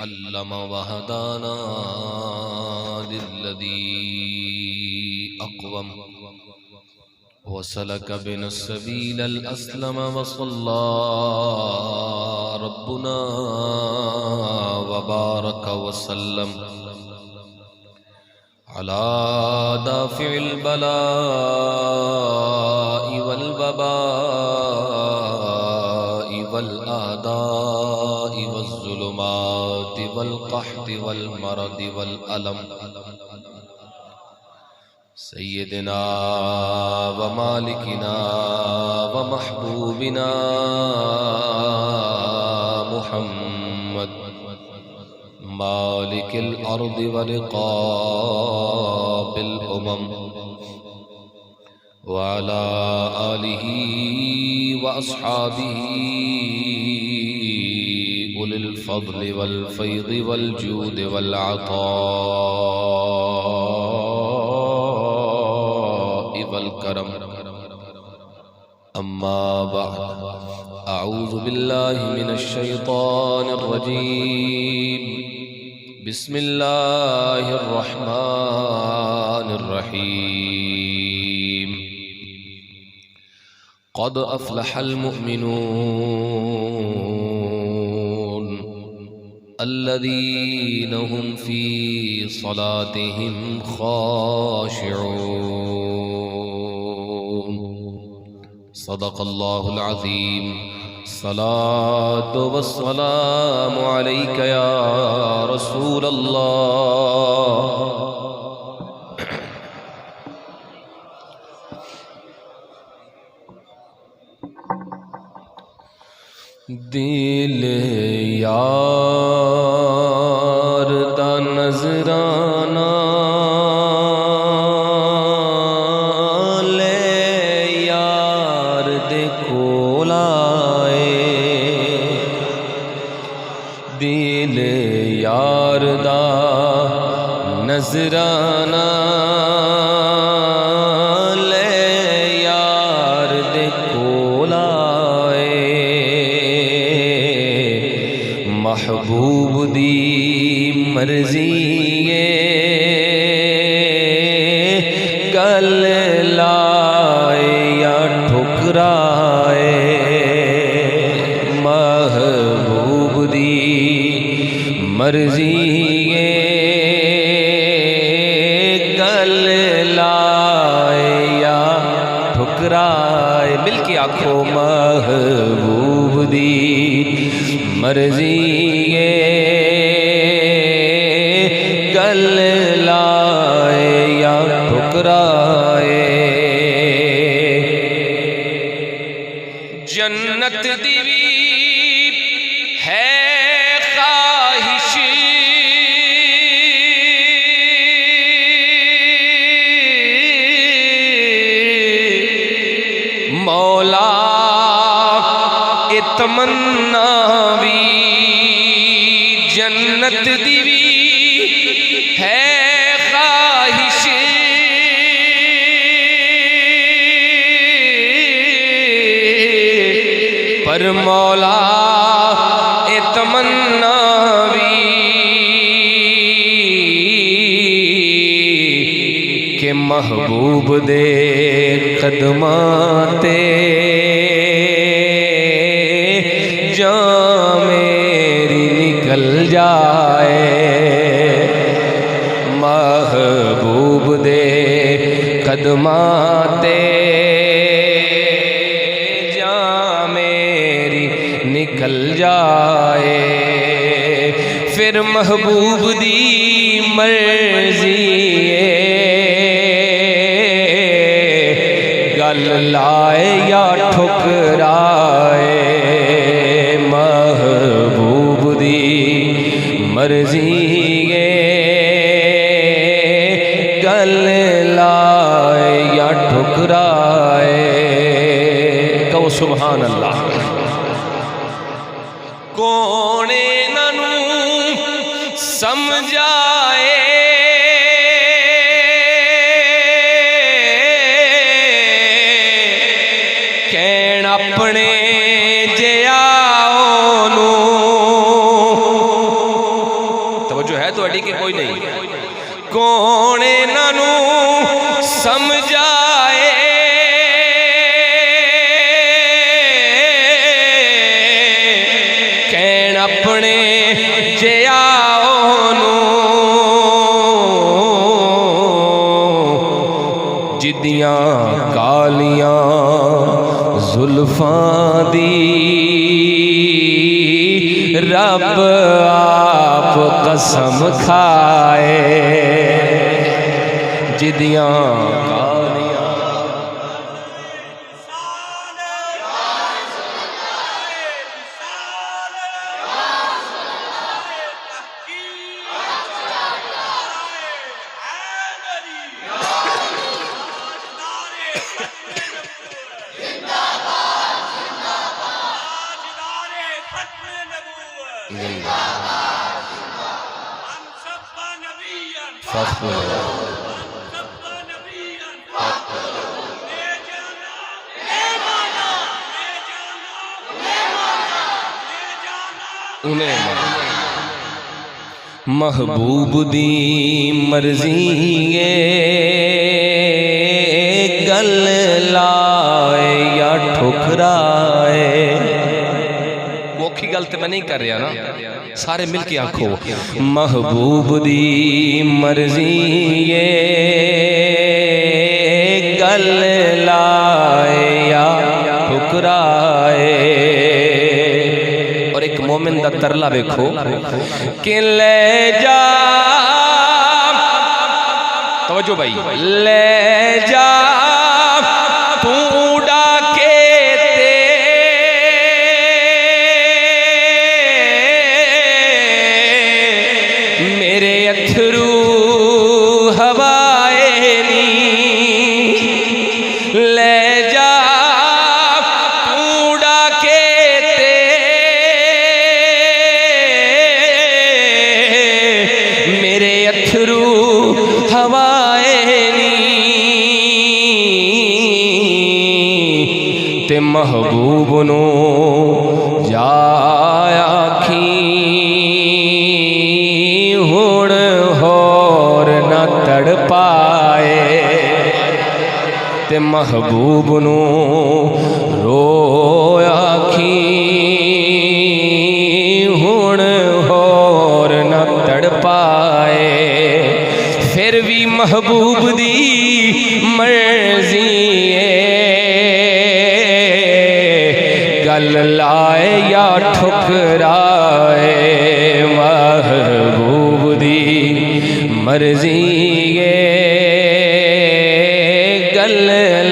अल्लम वहदाना लिल्लज़ी अक़वम वसलक बिना सबीलल अस्लम वसल्ला रब्बुना वबारक वसल्लम अला दाफ़िल बलाइ वल वबाइ वल आदाइ वज़्ज़ुलुमाति वल क़हति वल मरदि वल अलम सय्यिदना व मालिकिना व महबूबिना मुहम्मद मालिकिल अर्दि व रिक़ाबिल उमम व अला आलिही व अस्हाबिही उलिल फ़ज़्लि वल फ़ैज़ि वल जूदि वल अताइ वल करम। अम्मा बअद, अऊज़ु बिल्लाहि मिनश शैतानिर रजीम। बिस्मिल्लाहिर रहमानिर रहीम। क़द अफ़लहल मुअमिनून अल्लज़ीना हुम फ़ी सलातिहिम ख़ाशिऊन। सदक़ल्लाहुल अज़ीम। सलातो वस्सलामु अलैका या रसूलल्लाह। दिल यार दा नजराना ले यार दे कोल आए। दिल यार दा नजराना ले यार दे कोल आए। महबूब दी मर्जी गल लाए या ठुकराए। महबूब दी मर्जी गल लाए या ठुकराए। मिलके आखो महबूब दी मर्जी गल लाए या ठुकराए। जन्नत दी भी है ख्वाहिश मौला ए तमन्ना भी। जन्नत दी भी है ख्वाहिश पर मौला ए तमन्ना भी के महबूब दे कदमाते जान मेरी निकल जाए। महबूब दे कदमाते जान मेरी निकल जाए। फिर महबूब दी मर्जी गल लाए या ठुकराए। महबूब दी मर्जी गल लाए या ठुकराए। कहो सुभान अल्लाह। कौन इन्हां समझाए कैन अपने जिया ਤੁਹਾਡੀ कि कोई नहीं? कौन इन्हां समझाए कहण अपने जिया जिदियां कालियां जुल्फां दी रब आप कसम खाए जिदियां महबूब दी मर्जी गल लाए या ठुकराए। औखी गल तो मैं नहीं कर रहा ना, सारे मिल के आखो महबूब दी मर्जी गल लाए या ठुकराए। और एक मोमिन दा तरला वेखो कि ले जा, तवज्जो भाई, ले जा तू डाके ते मेरे अथरू हवाए नी। ले जा तू डाके ते मेरे अथरू हवाए नी। ते महबूब नो जाया खी हुण होर न तड़ पाए। ते महबूब नो रोया खी हुण होर न तड़ पाए। फिर भी महबूब दी मर्जी गल लाए या ठुकराए। महबूब दी मर्जी गल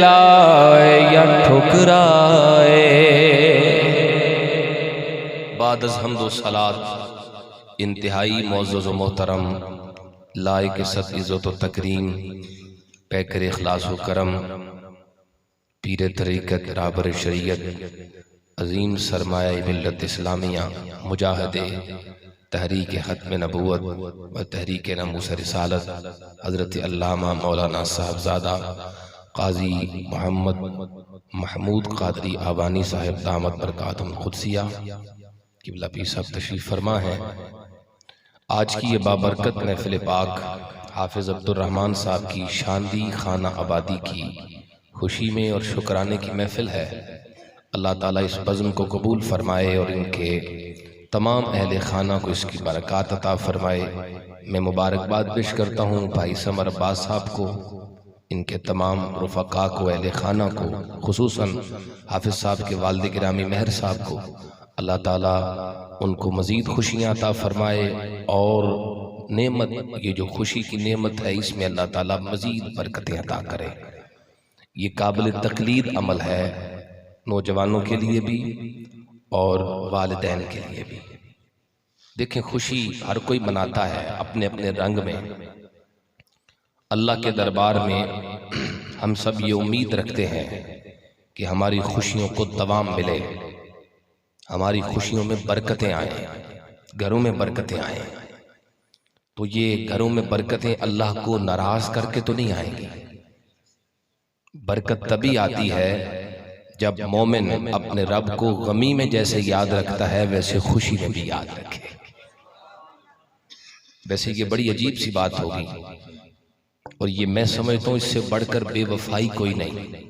लाए या ठुकराए। बाद अज़ हम्दो सलात इंतहाई मुअज़्ज़ज़ व मोहतरम लायक सद इज़्ज़त व तकरीम पैकर इखलास व करम पीर तरीक़त राबर शरीयत अज़ीम सरमाया मिल्लत इस्लामिया मुजाहिद तहरीक ख़त्म नबूवत व तहरीक नमूस रिसालत हज़रत अल्लामा मौलाना साहबज़ादा क़ाज़ी मोहम्मद महमूद क़ादरी आवानी साहिब दामत बरकातुहुल क़ुद्सिया क़िबला पीर साहब तशरीफ़ फरमा है। आज की ये बाबरकत महफ़िल पाक हाफिज़ अब्दुर्रहमान साहब की शांदी खाना आबादी की खुशी में और शुक्राने की महफ़िल है। अल्लाह ताला इस बज़्म को कबूल फरमाए और इनके तमाम अहले खाना को इसकी बरक़ात अता फरमाए। मैं मुबारकबाद पेश करता हूँ भाई समर अब्बास साहब को, इनके तमाम रुफ़क़ा को, अहले खाना को, खुसूसन हाफिज़ साहब के वालिद गिरामी मेहर साहब को। अल्लाह ताला उनको मज़ीद खुशियाँ अता फरमाए और नेमत, ये जो खुशी की नेमत है इसमें अल्लाह ताला मज़ीद बरकतें अता करे। ये काबिल तक़लीद अमल है नौजवानों के लिए भी और वालिदैन के लिए भी। देखें, खुशी हर कोई मनाता है अपने अपने रंग में। अल्लाह के दरबार में हम सब ये उम्मीद रखते हैं कि हमारी खुशियों को दवाम मिले, हमारी खुशियों में बरकतें आए, घरों में बरकतें आए। तो ये घरों में बरकतें अल्लाह को नाराज करके तो नहीं आएंगी। बरकत तभी आती है जब मोमिन अपने रब को गमी में जैसे याद रखता है वैसे खुशी में भी याद रखे। वैसे ये बड़ी अजीब सी बात होगी, और ये मैं समझता हूँ इससे बढ़कर बेवफाई कोई नहीं।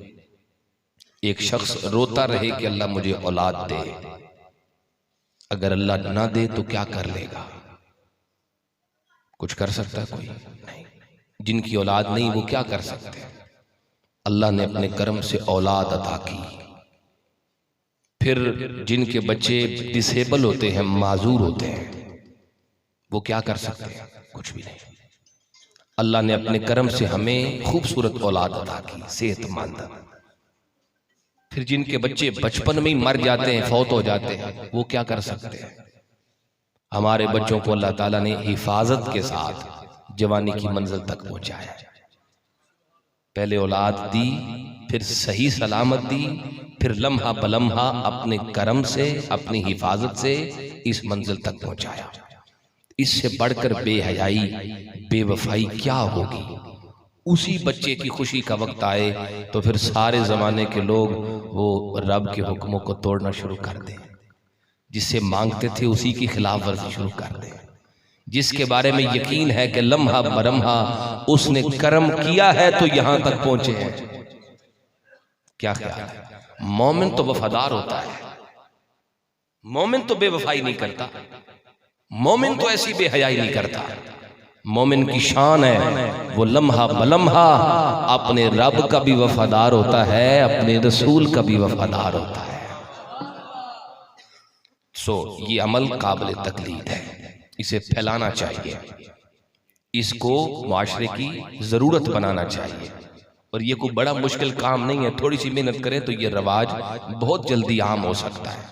एक शख्स रोता रहे कि अल्लाह मुझे औलाद दे, अगर अल्लाह ना दे तो क्या कर लेगा? कुछ कर सकता है कोई? नहीं। जिनकी औलाद नहीं वो क्या कर सकते? अल्लाह ने अपने करम से औलाद अता की। फिर जिनके बच्चे डिसेबल होते हैं, माजूर होते हैं, वो क्या कर सकते हैं? कुछ भी नहीं। अल्लाह ने अपने करम से हमें खूबसूरत औलाद अता की, सेहतमंद। फिर जिनके बच्चे बचपन में ही मर जाते हैं, फौत हो जाते हैं, वो क्या कर सकते हैं? हमारे बच्चों को अल्लाह ताला ने हिफाजत के साथ जवानी की मंजिल तक पहुंचाया। पहले औलाद दी, फिर सही सलामत दी, फिर लम्हा बलम्हा अपने करम से, अपनी हिफाजत से इस मंजिल तक पहुंचाया। इससे बढ़कर बेहयाई, बेवफाई क्या होगी? उसी बच्चे की खुशी का वक्त आए तो फिर सारे जमाने के लोग वो रब के हुक्मों को तोड़ना शुरू कर दें, जिससे मांगते थे उसी की खिलाफ वर्जी शुरू कर दें, जिसके बारे में यकीन है कि लम्हा बरम्हा उसने कर्म किया है तो यहां तक पहुंचे हैं। क्या ख्याल है? मोमिन तो वफादार होता है, मोमिन तो बेवफाई नहीं करता, मोमिन तो ऐसी बेहयाई नहीं करता। मोमिन की शान है वो लम्हा बलम्हा अपने रब का भी वफादार होता है, अपने रसूल का भी वफादार होता है। ये अमल काबिल तकलीद है, इसे फैलाना चाहिए, इसको माशरे की जरूरत बनाना चाहिए। और ये कोई बड़ा मुश्किल काम नहीं है, थोड़ी सी मेहनत करें तो ये रवाज बहुत जल्दी आम हो सकता है।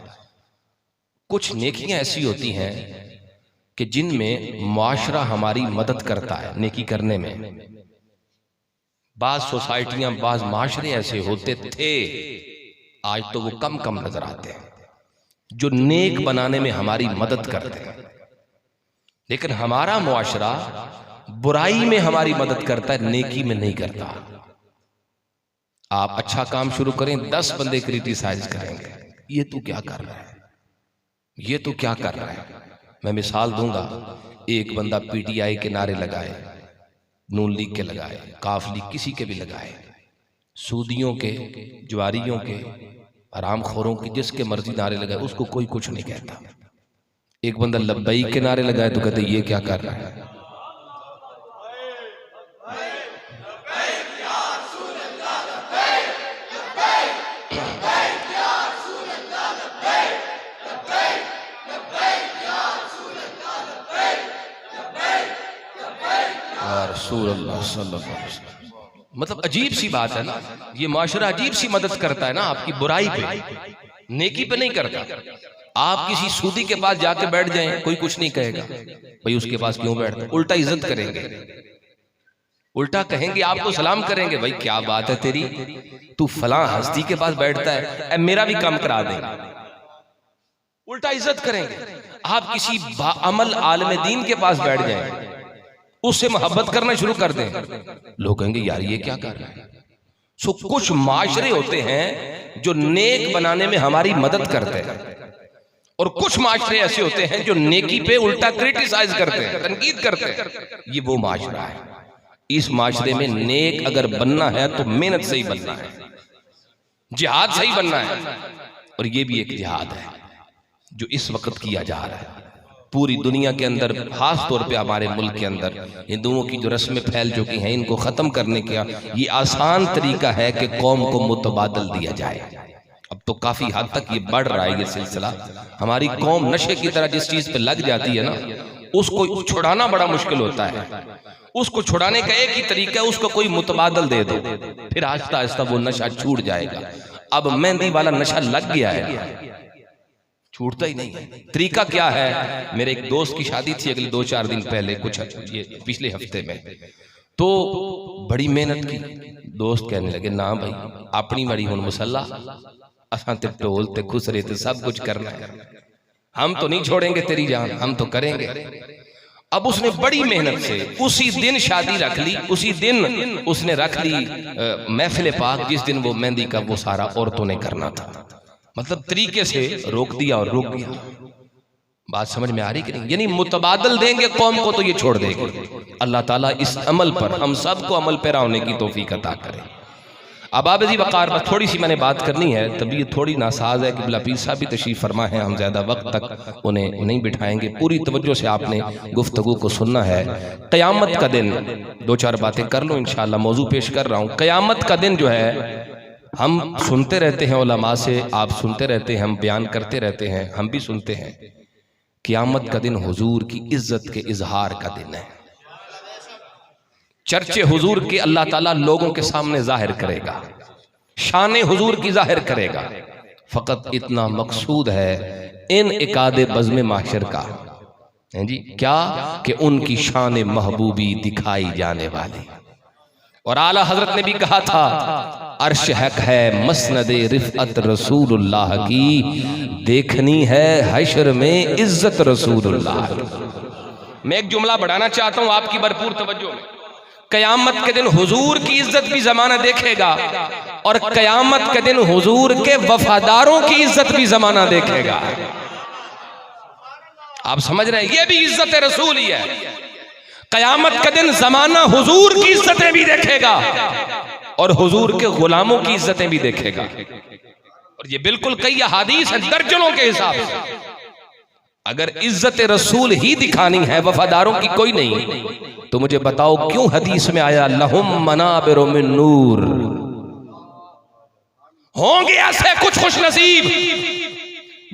कुछ नेकियां ऐसी होती हैं कि जिनमें मुआशरा हमारी मदद करता है नेकी करने में। बाज सोसाइटियां, बाज माशरे ऐसे होते थे, आज तो वो कम कम नजर आते हैं, जो नेक बनाने में हमारी मदद करते हैं। लेकिन हमारा मुआशरा बुराई में हमारी मदद करता है, नेकी में नहीं करता। आप अच्छा काम शुरू करें, 10 बंदे क्रिटिसाइज करेंगे, ये तू क्या कर रहा है, ये तू क्या कर रहा है। मैं मिसाल दूंगा, एक बंदा पीटीआई के नारे लगाए, नून लीग के लगाए, काफ लीग, किसी के भी लगाए, सूदियों के, ज्वारियों के, हरामखोरों के, जिसके मर्जी नारे लगाए, उसको कोई कुछ नहीं कहता। एक बंदा लब्बैक के नारे लगाए तो कहते ये क्या कर रहा है। मतलब अजीब सी बात है ना, ये माशरा अजीब सी मदद करता है ना आपकी बुराई पे, नेकी पे नहीं करता। आप किसी सूदी के पास जाके बैठ जाएं, कोई कुछ नहीं कहेगा, भाई उसके पास क्यों बैठते, उल्टा इज्जत करेंगे, उल्टा कहेंगे, आपको सलाम करेंगे, भाई क्या बात है तेरी, तू फलां हस्ती के पास बैठता है, मेरा भी काम करा दे, उल्टा इज्जत करेंगे। आप किसी बाअमल आलिम दीन के पास बैठ जाएं, उससे मोहब्बत करना शुरू कर दें, लोग कहेंगे यार ये क्या कर रहा है। कुछ माशरे होते हैं जो नेक बनाने में हमारी मदद करते हैं, और कुछ माशरे ऐसे होते हैं जो नेकी पे उल्टा क्रिटिसाइज करते हैं, तनकीद करते हैं। ये वो माशरा है। इस माशरे में नेक अगर बनना है तो मेहनत से ही बनना है, जिहाद से ही बनना है। और ये भी एक जिहाद है जो इस वक्त किया जा रहा है पूरी दुनिया के अंदर, खास तौर पे हमारे मुल्क के अंदर। हिंदुओं की जो रस्में फैल चुकी हैं, इनको खत्म करने का ये आसान तरीका है कि कौम को मुतबादल दिया जाए। अब तो काफी हद तक ये बढ़ रहा है ये सिलसिला। हमारी कौम नशे की तरह जिस चीज पे लग जाती है ना, उसको छुड़ाना बड़ा मुश्किल होता है। उसको छुड़ाने का एक ही तरीका है, उसको कोई मुतबादल दे दो, फिर आहिस्ता आहिस्ता वो नशा छूट जाएगा। अब मेहंदी वाला नशा लग गया है, छूटता ही नहीं है। तरीका क्या है? मेरे एक दोस्त की शादी थी अगले 2-4 दिन पहले, कुछ ये पिछले हफ्ते में, तो बड़ी मेहनत की। दोस्त कहने लगे ना भाई अपनी बड़ी हुन मुसल्ला, असां ते ढोल ते खुसरे ते सब कुछ करना है, हम तो नहीं छोड़ेंगे तेरी जान, हम तो करेंगे। अब उसने बड़ी मेहनत से उसी दिन शादी रख ली, उसी दिन उसने रख ली महफिल पाक, जिस दिन वो मेहंदी का वो सारा औरतों ने करना था। मतलब तरीके से रोक दिया और रुक गया। बात समझ में आ रही कि नहीं? यानी मुतबादल देंगे कौम को तो ये छोड़ देगी। अल्लाह ताला इस अमल पर हम सबको अमल पैरा होने की तौफीक अता करे। अब आबदी वक़ार बस थोड़ी सी मैंने बात करनी है, तबीयत थोड़ी नासाज है कि बिला पीर साहब भी तशरीफ़ फरमा है, हम ज़्यादा वक्त तक उन्हें नहीं बिठाएंगे। पूरी तवज्जो से आपने गुफ्तगू को सुनना है। क़यामत का दिन, दो चार बातें कर लो इंशाअल्लाह, मौजू पेश कर रहा हूँ। क़यामत का दिन जो है हम सुनते रहते हैं उलमा से, आप सुनते रहते हैं, हम बयान करते रहते हैं, हम भी सुनते हैं। क़यामत का दिन हुजूर की इज्जत के इजहार का दिन है। चर्चे हुजूर के अल्लाह ताला लोगों के सामने जाहिर करेगा, शान हुजूर की जाहिर करेगा। फकत इतना मकसूद है इन इकादे बज़्म माशर का है जी, क्या कि उनकी शान महबूबी दिखाई जाने वाली। और आला हजरत ने भी कहा था, अर्श हक है मसनदे रिफ़अत रसूलुल्लाह की, देखनी है हश्र में इज्जत रसूलुल्लाह की। मैं एक जुमला बढ़ाना चाहता हूं आपकी भरपूर तवज्जो में। क़यामत के दिन हुजूर की इज्जत भी जमाना देखेगा और क़यामत के दिन हुजूर के वफादारों की इज्जत भी जमाना देखेगा। आप समझ रहे हैं, ये भी इज्जत रसूल ही है। क़यामत के दिन जमाना हुजूर की इज्जतें भी देखेगा और हुजूर के गुलामों की इज्जतें भी देखेगा। और ये बिल्कुल कई हदीस है दर्जनों के हिसाब से। अगर इज्जत रसूल ही दिखानी है, वफादारों की कोई नहीं, तो मुझे बताओ क्यों हदीस में आया लहुम मनाबिरु मिन नूर, होंगे ऐसे कुछ खुश नसीब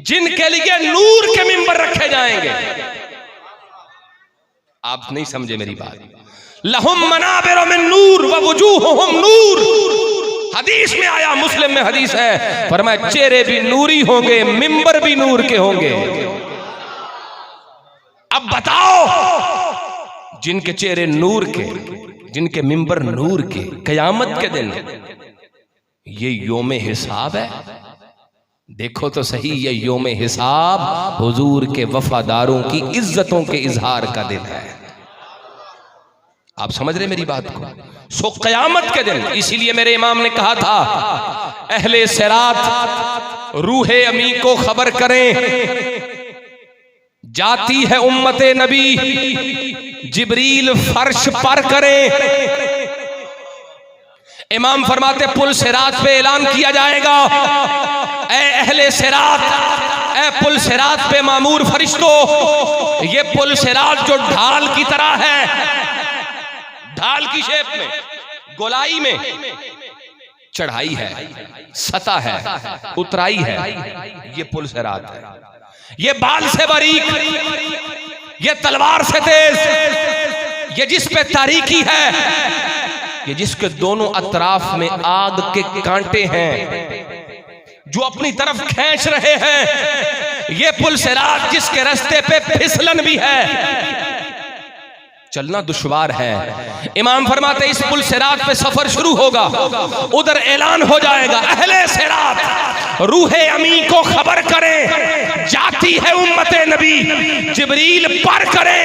जिनके लिए नूर के मिंबर रखे जाएंगे। आप नहीं समझे मेरी बात। लहुम मनाबिरु मिन नूर व वुजूहुहुम नूर, हदीस में आया, मुस्लिम में हदीस है, फरमाया चेहरे भी नूरी होंगे, मिंबर भी नूर के होंगे। अब बताओ जिनके चेहरे नूर के, जिनके मिंबर नूर के, क़यामत के दिन ये योम हिसाब है। देखो तो सही, ये योम हिसाब हुजूर के वफादारों की इज्जतों के इजहार का दिन है। आप समझ रहे मेरी बात को? सो क़यामत के दिन, इसीलिए मेरे इमाम ने कहा था, अहले सिरात रूहे अमी को खबर करें, जाती है उम्मते नबी, जिब्रील फर्श पर करें। इमाम फरमाते पुल सिरात पे ऐलान किया जाएगा, ए अहले सिरात, ए पुल सिरात पे मामूर फरिश्तों, ये पुल सिरात जो ढाल की तरह है, ढाल की शेप में, गोलाई में, चढ़ाई है, सतह है, उतराई है, ये पुल सिरात है। ये बाल से बारीक, ये तलवार से तेज, ये जिस पे तारीकी है, ये जिसके दोनों अतराफ में आग के कांटे हैं जो अपनी तरफ खींच रहे हैं, ये पुल सिरात जिसके रास्ते पे फिसलन भी है, चलना दुश्वार है। इमाम फरमाते इस पुल सिरात पे सफर शुरू होगा, उधर ऐलान हो जाएगा, अहले सिरात रूहे अमी को खबर करें, जाती है उम्मते नबी, जिब्रील पर करें,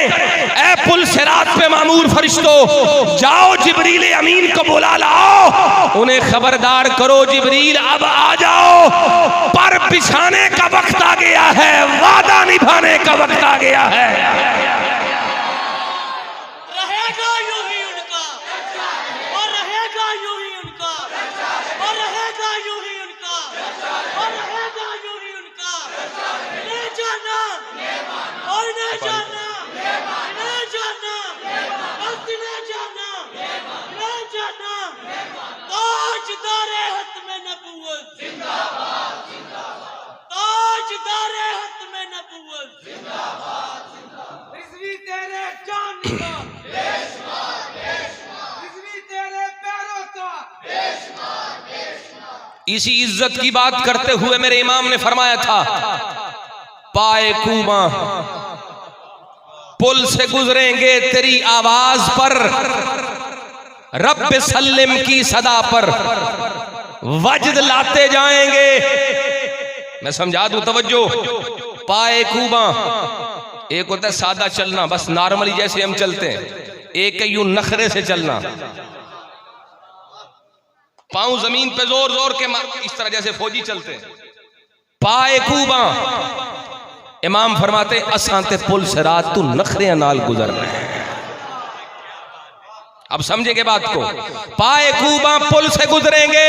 ए पुल सिरात पे मामूर फरिश्तों, जाओ जिब्रील अमीन को बुला लाओ, उन्हें खबरदार करो, जिब्रील अब आ जाओ, पर बिछाने का वक्त आ गया है, वादा निभाने का वक्त आ गया है। इसी इज्जत की बात करते हुए मेरे इमाम ने फरमाया था, पाए कूमा पुल से गुजरेंगे तेरी आवाज पर, रब्बे सल्लिम की सदा पर वजद लाते जाएंगे। मैं समझा दूं, तवज्जो। पाए कूबा एक होता है सादा चलना, बस नॉर्मली जैसे हम चलते हैं, एक है यूं नखरे से चलना, पांव जमीन पे जोर जोर के इस तरह जैसे फौजी चलते हैं। पाए कूबा इमाम फरमाते असां ते पुल सिरात तू नखरे नाल गुजरना है। अब समझेंगे बात को, पाए खूबा पुल से गुजरेंगे,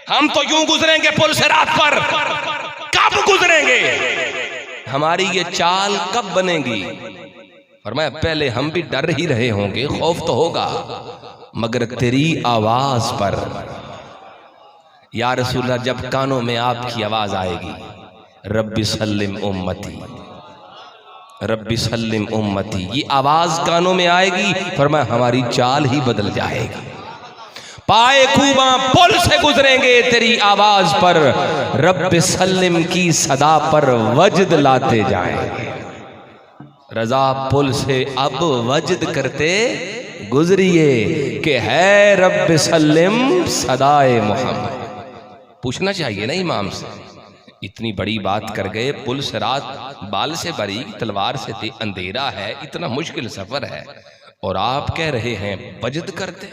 हम तो यूं गुजरेंगे पुल सिरात पर, कब गुजरेंगे, हमारी ये चाल कब बनेगी? फरमाया पहले हम भी डर ही रहे होंगे, खौफ तो होगा, मगर तेरी आवाज पर या रसूलल्लाह जब कानों में आपकी आवाज आएगी, रब्बी सल्लिम उम्मती, रब्बी सल्लिम उम्मती, ये आवाज कानों में आएगी, फरमाया हमारी चाल ही बदल जाएगी। पाए खूबा पुल से गुजरेंगे तेरी आवाज पर, रब्बी सल्लिम की सदा पर वजद लाते जाएंगे। रजा पुल से अब वजद करते गुजरिए कि है रब्बी सल्लिम सदाए मोहम्मद। पूछना चाहिए ना इमाम से, इतनी बड़ी बात कर गए, पुल सिरात बाल से बरी तलवार से थी, अंधेरा है, इतना मुश्किल सफर है, और आप कह रहे हैं वजद करते।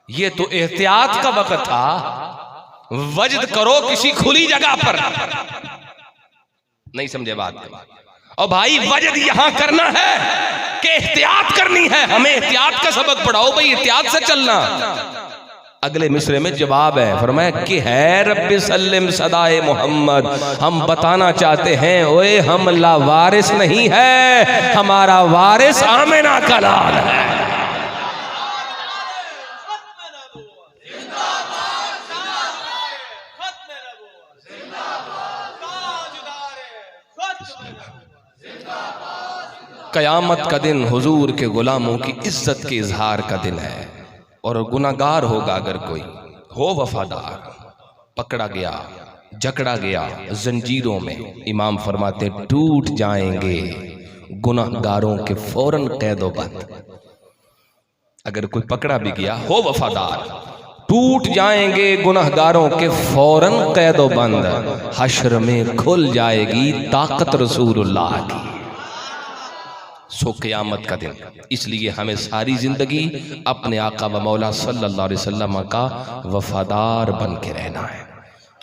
ये तो एहतियात का वक्त था, वजद करो किसी खुली जगह पर। नहीं समझे बात? और भाई वजद यहां करना है कि एहतियात करनी है? हमें एहतियात का सबक पढ़ाओ भाई, एहतियात से चलना। अगले मिसरे में जवाब है, फरमाया कि है रब्बी सल्लिम सदाए मोहम्मद, हम बताना चाहते हैं ओए हम लावारिस नहीं है, हमारा वारिस आमिना का लाल है। कयामत का दिन हुजूर के गुलामों की इज्जत के इजहार का दिन है, और गुनाहगार होगा अगर कोई हो वफादार, पकड़ा गया जकड़ा गया जंजीरों में, इमाम फरमाते टूट जाएंगे गुनाहगारों के फौरन कैदो बंद। अगर कोई पकड़ा भी गया हो वफादार, टूट जाएंगे गुनाहगारों के फौरन कैदो बंद, हश्र में खुल जाएगी ताकत रसूलुल्लाह की। सो क़यामत का दिन, इसलिए हमें सारी जिंदगी अपने आका व मौला सल्लल्लाहु अलैहि वसल्लम का वफादार बन के रहना है।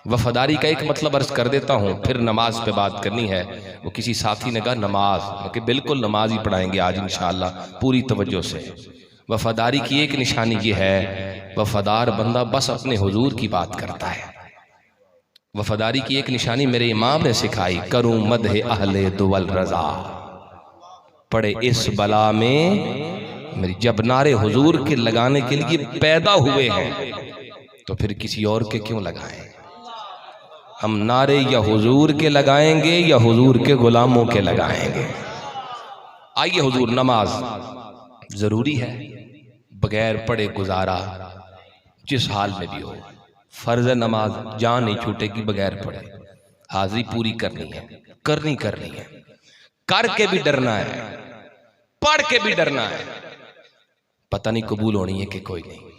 वफादारी का एक मतलब अर्ज कर देता हूँ, फिर नमाज पे बात करनी है। वो किसी साथी ने कहा नमाज, कि बिल्कुल नमाज ही पढ़ाएंगे आज इंशाअल्लाह पूरी तवज्जो से। वफादारी की एक निशानी ये है, वफादार बंदा बस अपने हुजूर की बात करता है। वफादारी की एक निशानी मेरे इमाम ने सिखाई, करूँ मदह अहले दुवल रजा, पड़े इस बला में मेरी, जब नारे हुजूर के लगाने के लिए पैदा हुए हैं तो फिर किसी और के क्यों लगाएं? हम नारे या हुजूर के लगाएंगे या हुजूर के गुलामों के लगाएंगे। आइए हुजूर, नमाज जरूरी है, बगैर पढ़े गुजारा जिस हाल में भी हो, फर्ज नमाज, जान नहीं छूटेगी बगैर पढ़े, हाजिरी पूरी करनी है, करनी है, करके भी डरना है, पढ़ के भी डरना है, पता नहीं कबूल होनी है कि कोई नहीं।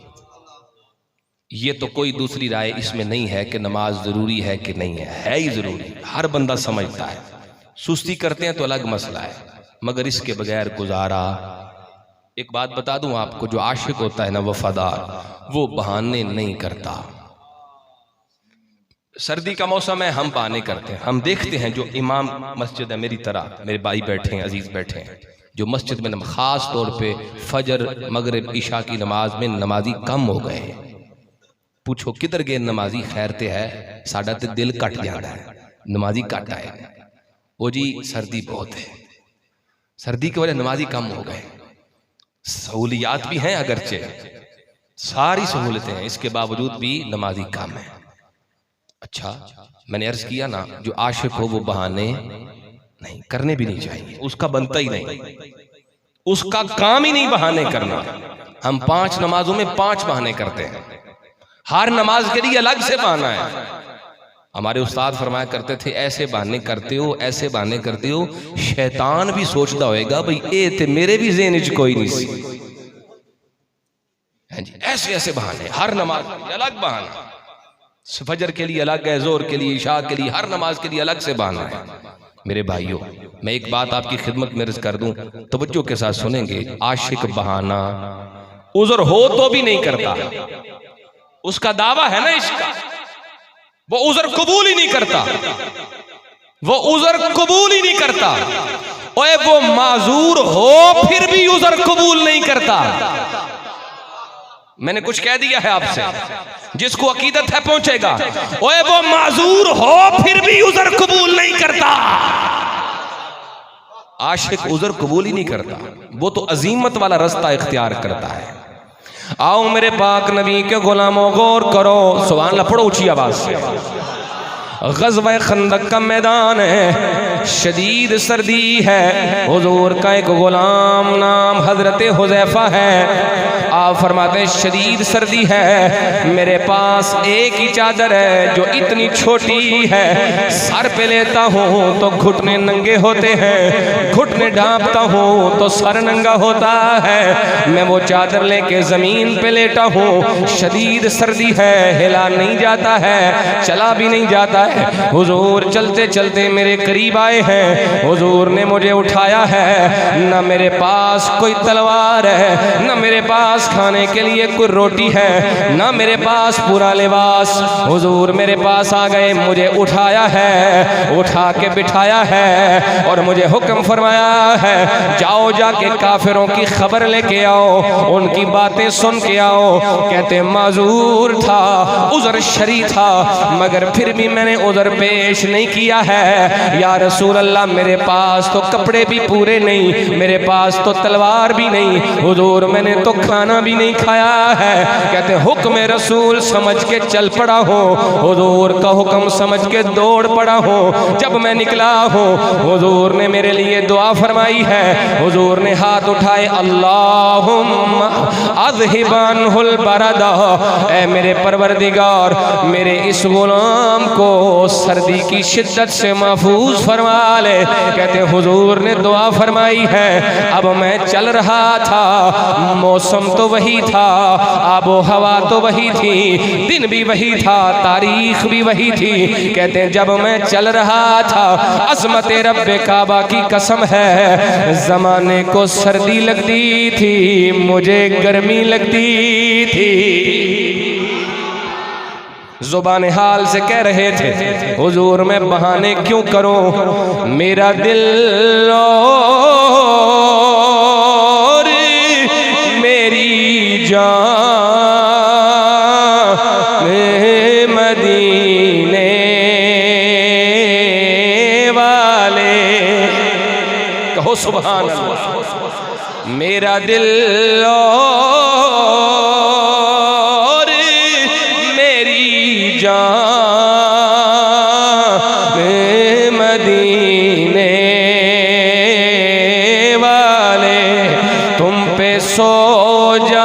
ये तो कोई दूसरी राय इसमें नहीं है कि नमाज जरूरी है कि नहीं है ही जरूरी, हर बंदा समझता है। सुस्ती करते हैं तो अलग मसला है, मगर इसके बगैर गुजारा। एक बात बता दूं आपको, जो आशिक होता है ना वफादार, वो बहाने नहीं करता। सर्दी का मौसम है, हम बहाने करते हैं। हम देखते हैं जो इमाम मस्जिद है, मेरी तरह मेरे भाई बैठे हैं, अजीज बैठे हैं, जो मस्जिद में खास तौर पे फजर मगरिब इशा की नमाज में नमाजी कम हो गए। पूछो किधर गए नमाजी? खैरते है साडा ते दिल कट जाता है, नमाजी कट आए। वो जी सर्दी बहुत है, सर्दी की वजह नमाजी कम हो गए। सहूलियात भी हैं, अगरचे सारी सहूलतें हैं, इसके बावजूद भी नमाजी कम है। अच्छा, मैंने अर्ज किया ना, जो आशिक हो वो बहाने नहीं करने भी नहीं चाहिए, उसका बनता ही नहीं, उसका काम ही नहीं बहाने करना। हम 5 नमाजों में 5 बहाने करते हैं, हर नमाज के लिए अलग से बहाना है। हमारे उस्ताद फरमाया करते थे, ऐसे बहाने करते हो, ऐसे बहाने करते हो, शैतान भी सोचता होएगा भाई ए ते मेरे भी ज़हन च कोई नहीं सी। जी ऐसे ऐसे बहाने, हर नमाज के लिए अलग बहाना, फजर के लिए अलग है, जोर के लिए, इशा के लिए, हर नमाज के लिए अलग से बहाना है। मेरे भाइयों, मैं एक बात आपकी खिदमत में अर्ज कर दूं, तवज्जो के साथ सुनेंगे। आशिक बहाना उज़र हो तो भी नहीं करता, उसका दावा है ना इसका, वो उज़र कबूल ही नहीं करता। वो उज़र कबूल ही नहीं करता। ओए वो माजूर हो फिर भी उज़र कबूल नहीं करता। मैंने कुछ कह दिया है आपसे, जिसको अकीदत है पहुंचेगा। ओए वो माजूर हो फिर भी उज़र कबूल नहीं करता। आशिक उज़र कबूल ही नहीं करता, वो तो अजीमत वाला रास्ता इख्तियार करता है। आओ मेरे पाक नबी के गुलामों गौर करो, सुभान अल्लाह पढ़ो ऊंची आवाज से। ग़ज़वा खंदक का मैदान है, शदीद सर्दी है। हुजूर का एक गुलाम नाम हजरत हुज़ैफा है। आप फरमाते हैं शदीद सर्दी है, मेरे पास एक ही चादर है जो इतनी छोटी है, सर पे लेता हूँ तो घुटने नंगे होते हैं, घुटने ढांपता हूँ तो सर नंगा होता है। मैं वो चादर लेके जमीन पे लेटा हूँ, शदीद सर्दी है, हिला नहीं जाता है, चला भी नहीं जाता है। हुजूर चलते चलते मेरे करीब आए हैं, हुजूर ने मुझे उठाया है। न मेरे पास कोई तलवार है, न मेरे पास खाने के लिए कोई रोटी है, ना मेरे पास पूरा लिबास। हुजूर मेरे पास आ गए, मुझे उठाया है, उठा के बिठाया है और मुझे हुक्म फरमाया है, जाओ जाके काफिरों की खबर लेके आओ, उनकी बातें सुन के आओ। कहते माजूर था, उज़र शरी था, मगर फिर भी मैंने उज़र पेश नहीं किया है। या रसूल अल्लाह मेरे पास तो कपड़े भी पूरे नहीं, मेरे पास तो तलवार भी नहीं, हुजूर मैंने तो खाना भी नहीं खाया है। कहते हुक्म रसूल समझ के चल पड़ा हो, हुजूर का हुक्म समझ के दौड़ पड़ा हो। जब मैं निकला हूँ, हुजूर ने मेरे लिए दुआ फरमाई है। हुजूर ने हाथ उठाए, अल्लाहुम्मा अज़हिबनहुल बरदा, ऐ मेरे परवरदिगार मेरे इस गुलाम को सर्दी की शिद्दत से महफूज फरमा ले। कहते हुजूर ने दुआ फरमाई है। अब मैं चल रहा था, मौसम तो वही था, आबो हवा तो वही थी, दिन भी वही था, तारीख भी वही थी। कहते हैं जब मैं चल रहा था, अज़मत रब्बे काबा की कसम है, ज़माने को सर्दी लगती थी, मुझे गर्मी लगती थी। ज़ुबान हाल से कह रहे थे, हुजूर मैं बहाने क्यों करूं, मेरा दिल और मेरी जान मदीने वाले, कहो सुभान अल्लाह। मेरा दिल और मेरी जान मदीने वाले, तुम पे सो जा